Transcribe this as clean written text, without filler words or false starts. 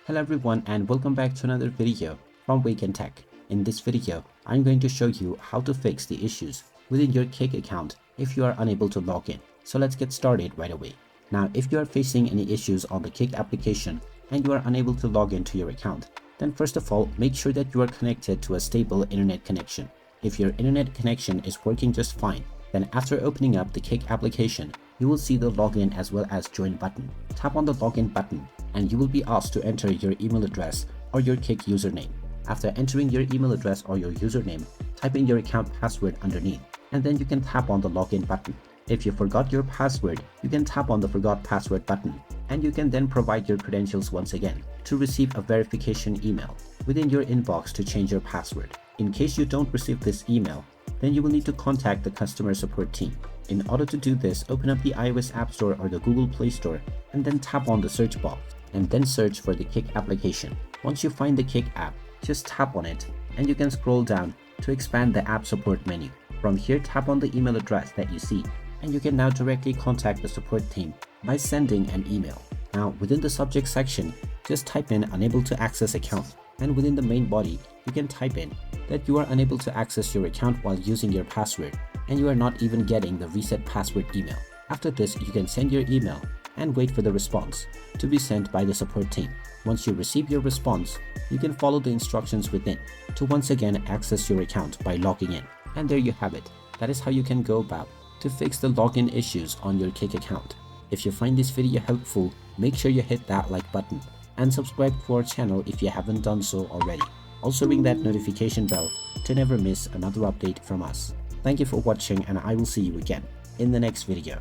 Hello everyone and welcome back to another video from Wake&Tech. In this video, I'm going to show you how to fix the issues within your Kick account if you are unable to log in. So let's get started right away. Now, if you are facing any issues on the Kick application and you are unable to log into your account, then first of all, make sure that you are connected to a stable internet connection. If your internet connection is working just fine, then after opening up the Kick application, you will see the login as well as join button. Tap on the login button and you will be asked to enter your email address or your Kick username. After entering your email address or your username, type in your account password underneath and then you can tap on the login button. If you forgot your password, you can tap on the forgot password button and you can then provide your credentials once again to receive a verification email within your inbox to change your password. In case you don't receive this email, then you will need to contact the customer support team. In order to do this, open up the iOS App Store or the Google Play Store and then tap on the search box and then search for the Kick application. Once you find the Kick app, just tap on it and you can scroll down to expand the app support menu. From here, tap on the email address that you see and you can now directly contact the support team by sending an email. Now, within the subject section, just type in unable to access account, and within the main body, you can type in that you are unable to access your account while using your password and you are not even getting the reset password email. After this, you can send your email and wait for the response to be sent by the support team. Once you receive your response, you can follow the instructions within to once again access your account by logging in. And there you have it. That is how you can go about to fix the login issues on your Kick account. If you find this video helpful, make sure you hit that like button and subscribe to our channel if you haven't done so already. Also ring that notification bell to never miss another update from us. Thank you for watching and I will see you again in the next video.